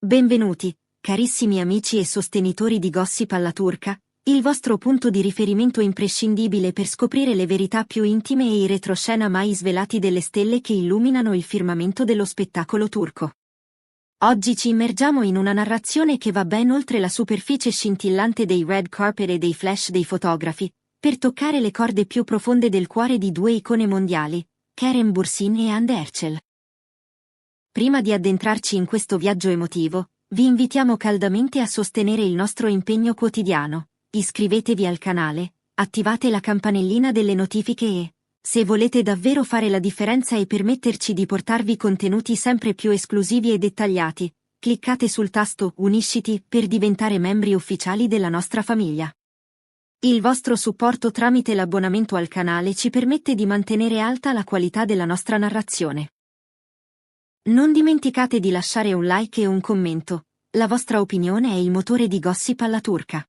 Benvenuti, carissimi amici e sostenitori di Gossip alla Turca, il vostro punto di riferimento imprescindibile per scoprire le verità più intime e i retroscena mai svelati delle stelle che illuminano il firmamento dello spettacolo turco. Oggi ci immergiamo in una narrazione che va ben oltre la superficie scintillante dei red carpet e dei flash dei fotografi, per toccare le corde più profonde del cuore di due icone mondiali, Kerem Bürsin e Hande Erçel. Prima di addentrarci in questo viaggio emotivo, vi invitiamo caldamente a sostenere il nostro impegno quotidiano. Iscrivetevi al canale, attivate la campanellina delle notifiche e, se volete davvero fare la differenza e permetterci di portarvi contenuti sempre più esclusivi e dettagliati, cliccate sul tasto Unisciti per diventare membri ufficiali della nostra famiglia. Il vostro supporto tramite l'abbonamento al canale ci permette di mantenere alta la qualità della nostra narrazione. Non dimenticate di lasciare un like e un commento, la vostra opinione è il motore di Gossip alla Turca.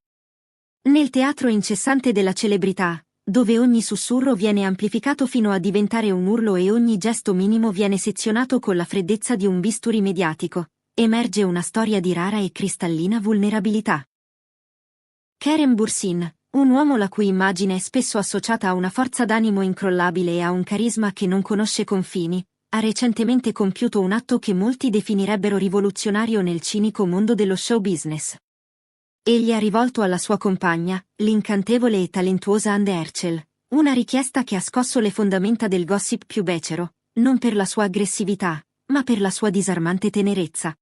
Nel teatro incessante della celebrità, dove ogni sussurro viene amplificato fino a diventare un urlo e ogni gesto minimo viene sezionato con la freddezza di un bisturi mediatico, emerge una storia di rara e cristallina vulnerabilità. Kerem Bürsin, un uomo la cui immagine è spesso associata a una forza d'animo incrollabile e a un carisma che non conosce confini, ha recentemente compiuto un atto che molti definirebbero rivoluzionario nel cinico mondo dello show business. Egli ha rivolto alla sua compagna, l'incantevole e talentuosa Hande Erçel, una richiesta che ha scosso le fondamenta del gossip più becero, non per la sua aggressività, ma per la sua disarmante tenerezza.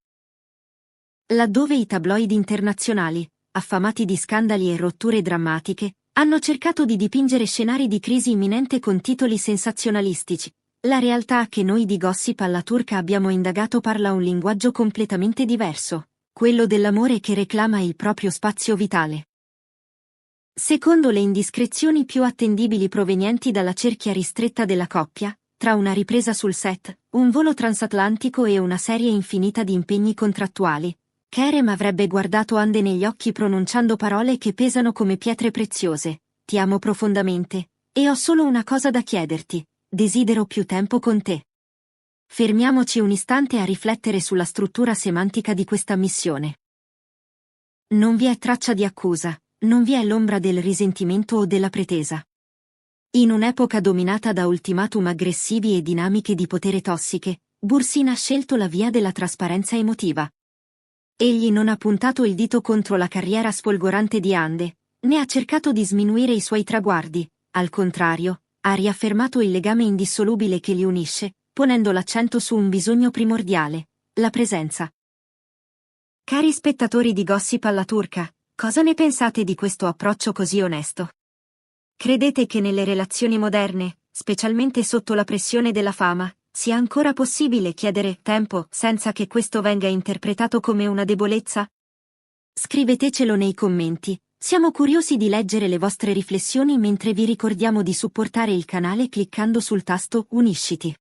Laddove i tabloid internazionali, affamati di scandali e rotture drammatiche, hanno cercato di dipingere scenari di crisi imminente con titoli sensazionalistici, la realtà che noi di Gossip alla Turca abbiamo indagato parla un linguaggio completamente diverso, quello dell'amore che reclama il proprio spazio vitale. Secondo le indiscrezioni più attendibili provenienti dalla cerchia ristretta della coppia, tra una ripresa sul set, un volo transatlantico e una serie infinita di impegni contrattuali, Kerem avrebbe guardato Hande negli occhi pronunciando parole che pesano come pietre preziose: ti amo profondamente, e ho solo una cosa da chiederti. Desidero più tempo con te. Fermiamoci un istante a riflettere sulla struttura semantica di questa missione. Non vi è traccia di accusa, non vi è l'ombra del risentimento o della pretesa. In un'epoca dominata da ultimatum aggressivi e dinamiche di potere tossiche, Bürsin ha scelto la via della trasparenza emotiva. Egli non ha puntato il dito contro la carriera sfolgorante di Hande, né ha cercato di sminuire i suoi traguardi, al contrario, ha riaffermato il legame indissolubile che li unisce, ponendo l'accento su un bisogno primordiale, la presenza. Cari spettatori di Gossip alla Turca, cosa ne pensate di questo approccio così onesto? Credete che nelle relazioni moderne, specialmente sotto la pressione della fama, sia ancora possibile chiedere tempo senza che questo venga interpretato come una debolezza? Scrivetecelo nei commenti. Siamo curiosi di leggere le vostre riflessioni mentre vi ricordiamo di supportare il canale cliccando sul tasto Unisciti.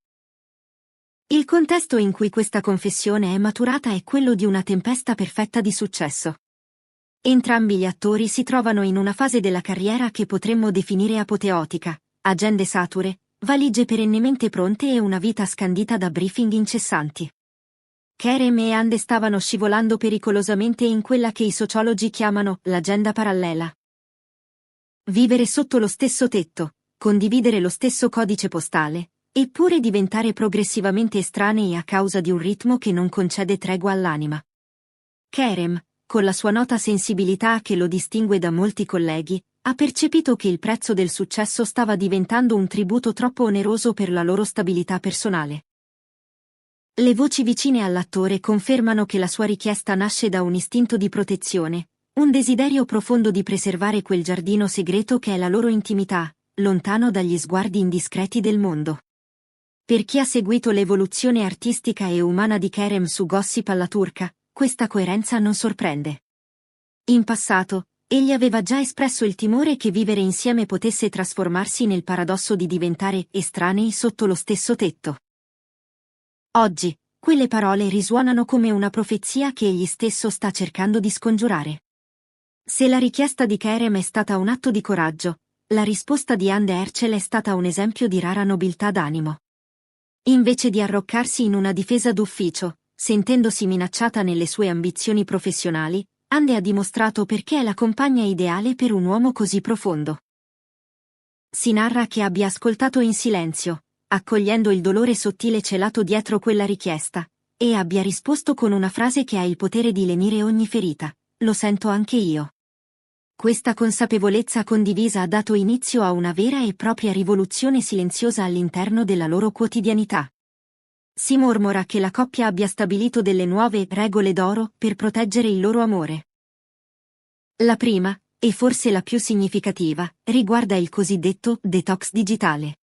Il contesto in cui questa confessione è maturata è quello di una tempesta perfetta di successo. Entrambi gli attori si trovano in una fase della carriera che potremmo definire apoteotica, agende sature, valigie perennemente pronte e una vita scandita da briefing incessanti. Kerem e Hande stavano scivolando pericolosamente in quella che i sociologi chiamano l'agenda parallela. Vivere sotto lo stesso tetto, condividere lo stesso codice postale, eppure diventare progressivamente estranei a causa di un ritmo che non concede tregua all'anima. Kerem, con la sua nota sensibilità che lo distingue da molti colleghi, ha percepito che il prezzo del successo stava diventando un tributo troppo oneroso per la loro stabilità personale. Le voci vicine all'attore confermano che la sua richiesta nasce da un istinto di protezione, un desiderio profondo di preservare quel giardino segreto che è la loro intimità, lontano dagli sguardi indiscreti del mondo. Per chi ha seguito l'evoluzione artistica e umana di Kerem su Gossip alla Turca, questa coerenza non sorprende. In passato, egli aveva già espresso il timore che vivere insieme potesse trasformarsi nel paradosso di diventare estranei sotto lo stesso tetto. Oggi, quelle parole risuonano come una profezia che egli stesso sta cercando di scongiurare. Se la richiesta di Kerem è stata un atto di coraggio, la risposta di Hande Erçel è stata un esempio di rara nobiltà d'animo. Invece di arroccarsi in una difesa d'ufficio, sentendosi minacciata nelle sue ambizioni professionali, Ande ha dimostrato perché è la compagna ideale per un uomo così profondo. Si narra che abbia ascoltato in silenzio, accogliendo il dolore sottile celato dietro quella richiesta, e abbia risposto con una frase che ha il potere di lenire ogni ferita: lo sento anche io. Questa consapevolezza condivisa ha dato inizio a una vera e propria rivoluzione silenziosa all'interno della loro quotidianità. Si mormora che la coppia abbia stabilito delle nuove regole d'oro per proteggere il loro amore. La prima, e forse la più significativa, riguarda il cosiddetto detox digitale.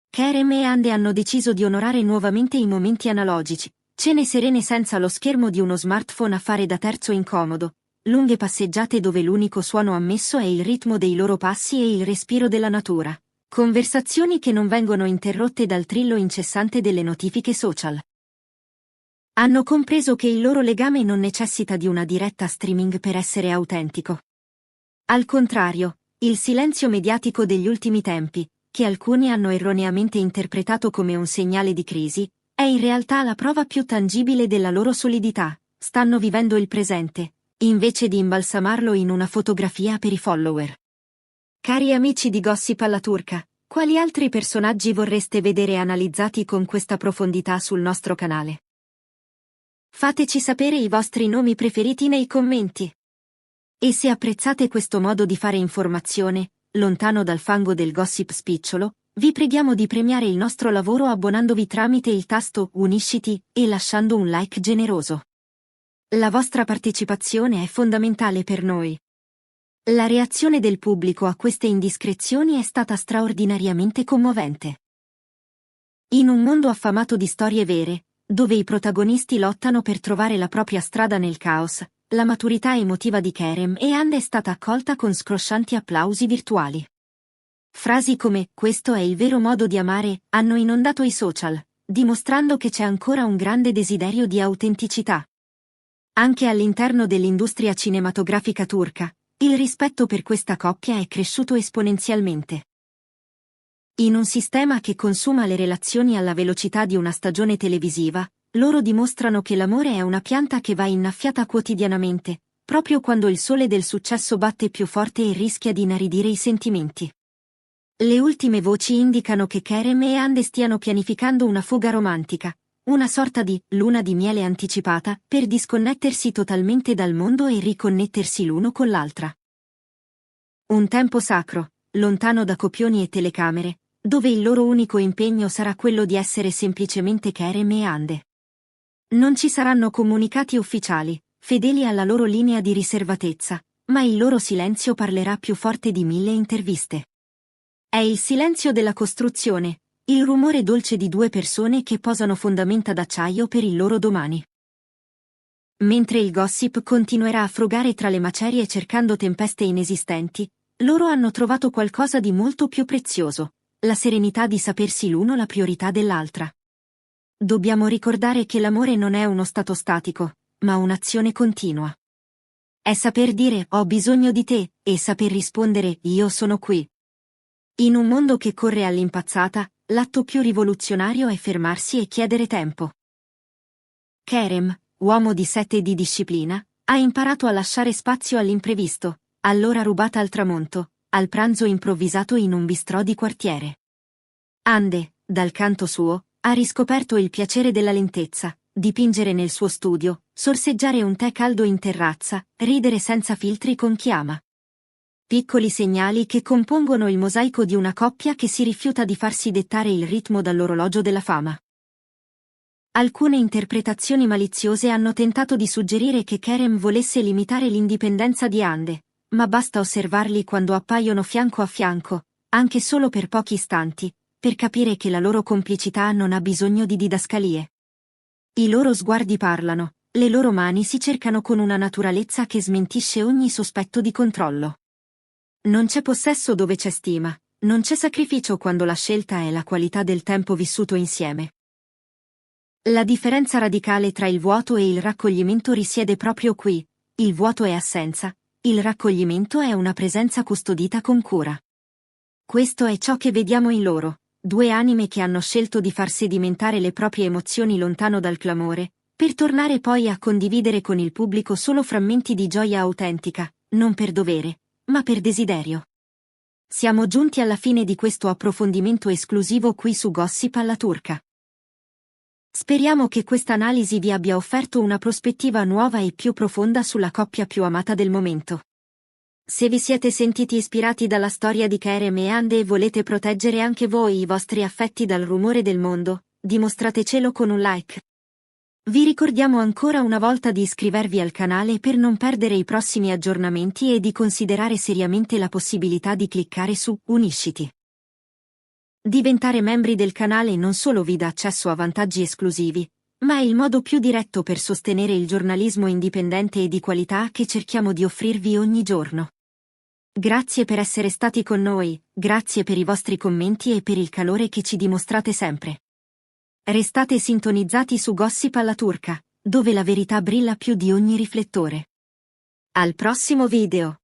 Kerem e Ande hanno deciso di onorare nuovamente i momenti analogici, cene serene senza lo schermo di uno smartphone a fare da terzo incomodo, lunghe passeggiate dove l'unico suono ammesso è il ritmo dei loro passi e il respiro della natura, conversazioni che non vengono interrotte dal trillo incessante delle notifiche social. Hanno compreso che il loro legame non necessita di una diretta streaming per essere autentico. Al contrario, il silenzio mediatico degli ultimi tempi, che alcuni hanno erroneamente interpretato come un segnale di crisi, è in realtà la prova più tangibile della loro solidità. Stanno vivendo il presente, invece di imbalsamarlo in una fotografia per i follower. Cari amici di Gossip alla Turca, quali altri personaggi vorreste vedere analizzati con questa profondità sul nostro canale? Fateci sapere i vostri nomi preferiti nei commenti. E se apprezzate questo modo di fare informazione, lontano dal fango del gossip spicciolo, vi preghiamo di premiare il nostro lavoro abbonandovi tramite il tasto Unisciti e lasciando un like generoso. La vostra partecipazione è fondamentale per noi. La reazione del pubblico a queste indiscrezioni è stata straordinariamente commovente. In un mondo affamato di storie vere, dove i protagonisti lottano per trovare la propria strada nel caos, la maturità emotiva di Kerem e Ande è stata accolta con scroscianti applausi virtuali. Frasi come "questo è il vero modo di amare" hanno inondato i social, dimostrando che c'è ancora un grande desiderio di autenticità. Anche all'interno dell'industria cinematografica turca, il rispetto per questa coppia è cresciuto esponenzialmente. In un sistema che consuma le relazioni alla velocità di una stagione televisiva, loro dimostrano che l'amore è una pianta che va innaffiata quotidianamente, proprio quando il sole del successo batte più forte e rischia di inaridire i sentimenti. Le ultime voci indicano che Kerem e Ande stiano pianificando una fuga romantica, una sorta di luna di miele anticipata, per disconnettersi totalmente dal mondo e riconnettersi l'uno con l'altra. Un tempo sacro, lontano da copioni e telecamere, dove il loro unico impegno sarà quello di essere semplicemente Kerem e Ande. Non ci saranno comunicati ufficiali, fedeli alla loro linea di riservatezza, ma il loro silenzio parlerà più forte di 1000 interviste. È il silenzio della costruzione, il rumore dolce di due persone che posano fondamenta d'acciaio per il loro domani. Mentre il gossip continuerà a frugare tra le macerie cercando tempeste inesistenti, loro hanno trovato qualcosa di molto più prezioso: la serenità di sapersi l'uno la priorità dell'altra. Dobbiamo ricordare che l'amore non è uno stato statico, ma un'azione continua. È saper dire "ho bisogno di te" e saper rispondere "io sono qui". In un mondo che corre all'impazzata, l'atto più rivoluzionario è fermarsi e chiedere tempo. Kerem, uomo di sette e di disciplina, ha imparato a lasciare spazio all'imprevisto, all'ora rubata al tramonto, al pranzo improvvisato in un bistrò di quartiere. Ande, dal canto suo, ha riscoperto il piacere della lentezza, dipingere nel suo studio, sorseggiare un tè caldo in terrazza, ridere senza filtri con chi ama. Piccoli segnali che compongono il mosaico di una coppia che si rifiuta di farsi dettare il ritmo dall'orologio della fama. Alcune interpretazioni maliziose hanno tentato di suggerire che Kerem volesse limitare l'indipendenza di Ande, ma basta osservarli quando appaiono fianco a fianco, anche solo per pochi istanti, per capire che la loro complicità non ha bisogno di didascalie. I loro sguardi parlano, le loro mani si cercano con una naturalezza che smentisce ogni sospetto di controllo. Non c'è possesso dove c'è stima, non c'è sacrificio quando la scelta è la qualità del tempo vissuto insieme. La differenza radicale tra il vuoto e il raccoglimento risiede proprio qui: il vuoto è assenza, il raccoglimento è una presenza custodita con cura. Questo è ciò che vediamo in loro, due anime che hanno scelto di far sedimentare le proprie emozioni lontano dal clamore, per tornare poi a condividere con il pubblico solo frammenti di gioia autentica, non per dovere, ma per desiderio. Siamo giunti alla fine di questo approfondimento esclusivo qui su Gossip alla Turca. Speriamo che questa analisi vi abbia offerto una prospettiva nuova e più profonda sulla coppia più amata del momento. Se vi siete sentiti ispirati dalla storia di Kerem e Hande e volete proteggere anche voi i vostri affetti dal rumore del mondo, dimostratecelo con un like. Vi ricordiamo ancora una volta di iscrivervi al canale per non perdere i prossimi aggiornamenti e di considerare seriamente la possibilità di cliccare su Unisciti. Diventare membri del canale non solo vi dà accesso a vantaggi esclusivi, ma è il modo più diretto per sostenere il giornalismo indipendente e di qualità che cerchiamo di offrirvi ogni giorno. Grazie per essere stati con noi, grazie per i vostri commenti e per il calore che ci dimostrate sempre. Restate sintonizzati su Gossip alla Turca, dove la verità brilla più di ogni riflettore. Al prossimo video!